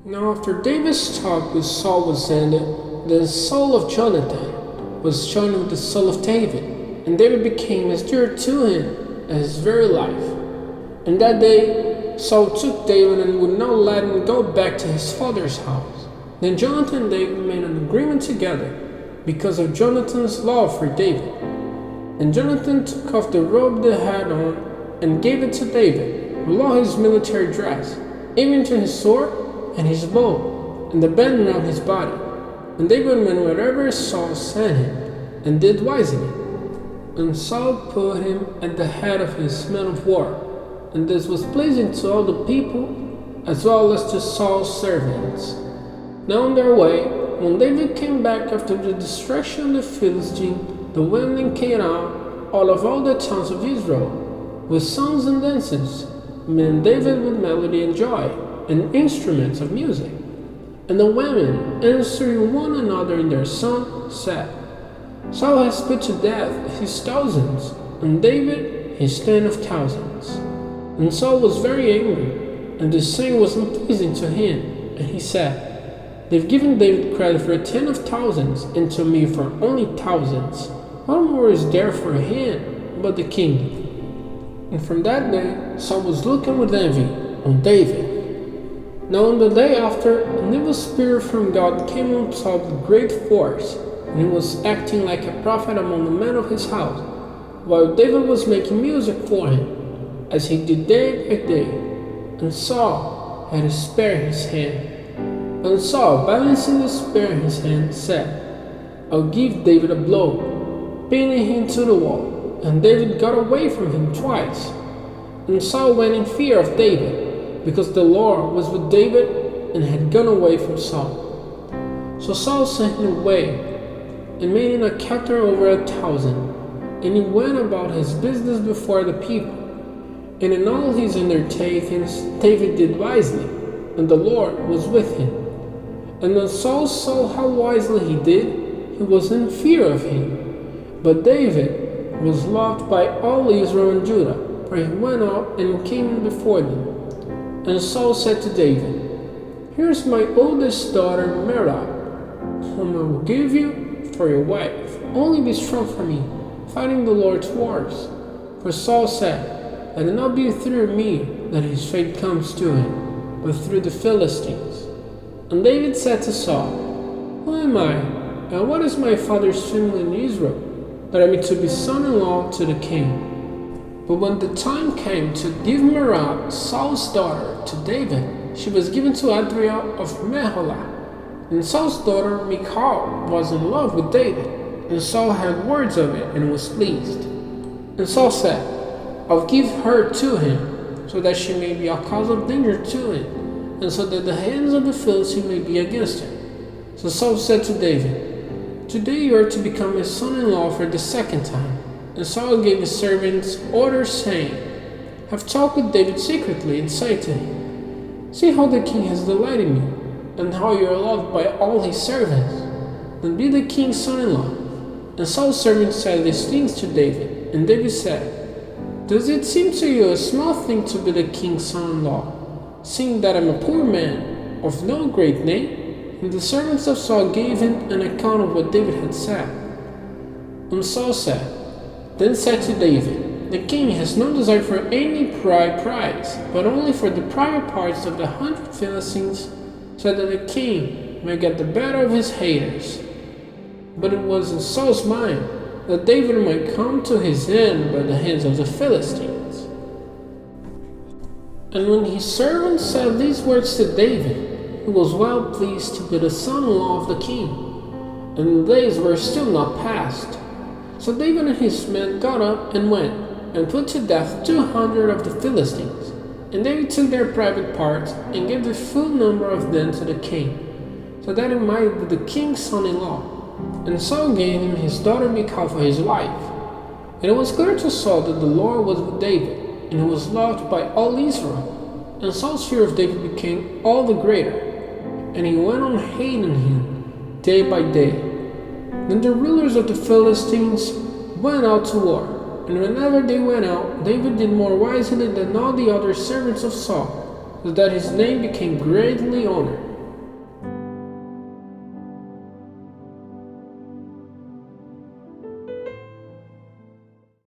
Now after David's talk with Saul was ended, the soul of Jonathan was joined with the soul of David, and David became as dear to him as his very life. And that day Saul took David and would not let him go back to his father's house. Then Jonathan and David made an agreement together because of Jonathan's love for David. And Jonathan took off the robe they had on and gave it to David, with all his military dress, even to his sword and his bow, and the band around his body. And David went wherever Saul sent him, and did wisely. And Saul put him at the head of his men of war, and this was pleasing to all the people, as well as to Saul's servants. Now on their way, when David came back after the destruction of the Philistines, the women came out of all the towns of Israel, with songs and dances, meeting David with melody and joy, and instruments of music. And the women, answering one another in their song, said, Saul has put to death his thousands, and David his 10,000s. And Saul was very angry, and this saying was unpleasing to him, and he said, They've given David credit for 10,000s, and to me for only thousands. What more is there for him but the kingdom? And from that day Saul was looking with envy on David. Now on the day after, an evil spirit from God came on Saul with great force, and he was acting like a prophet among the men of his house, while David was making music for him, as he did day by day. And Saul had a spear in his hand. And Saul, balancing the spear in his hand, said, I'll give David a blow, pinning him to the wall. And David got away from him twice. And Saul went in fear of David, because the Lord was with David and had gone away from Saul. So Saul sent him away and made him a captain over 1,000, and he went about his business before the people. And in all his undertakings David did wisely, and the Lord was with him. And when Saul saw how wisely he did, he was in fear of him. But David was loved by all Israel and Judah, for he went out and came in before them. And Saul said to David, Here's my oldest daughter Merab, whom I will give you for your wife. Only be strong for me, fighting the Lord's wars. For Saul said, Let it not be through me that his fate comes to him, but through the Philistines. And David said to Saul, Who am I, and what is my father's family in Israel, that I am to be son-in-law to the king? But when the time came to give Merab, Saul's daughter, to David, she was given to Adriel of Meholah. And Saul's daughter Michal was in love with David, and Saul heard words of it and was pleased. And Saul said, I'll give her to him, so that she may be a cause of danger to him, and so that the hands of the Philistines may be against him. So Saul said to David, Today you are to become his son-in-law for the second time. And Saul gave his servants orders, saying, Have talked with David secretly, and say to him, See how the king has delighted me, and how you are loved by all his servants. Then be the king's son-in-law. And Saul's servants said these things to David. And David said, Does it seem to you a small thing to be the king's son-in-law, seeing that I am a poor man, of no great name? And the servants of Saul gave him an account of what David had said. And Saul then said to David, The king has no desire for any prize, but only for the private parts of the 100 Philistines, so that the king may get the better of his haters. But it was in Saul's mind that David might come to his end by the hands of the Philistines. And when his servants said these words to David, he was well pleased to be the son-in-law of the king. And the days were still not past. So David and his men got up and went, and put to death 200 of the Philistines. And David took their private parts, and gave the full number of them to the king, so that he might be the king's son-in-law. And Saul gave him his daughter Michal for his wife. And it was clear to Saul that the Lord was with David, and he was loved by all Israel. And Saul's fear of David became all the greater, and he went on hating him day by day. Then the rulers of the Philistines went out to war, and whenever they went out, David did more wisely than all the other servants of Saul, so that his name became greatly honored.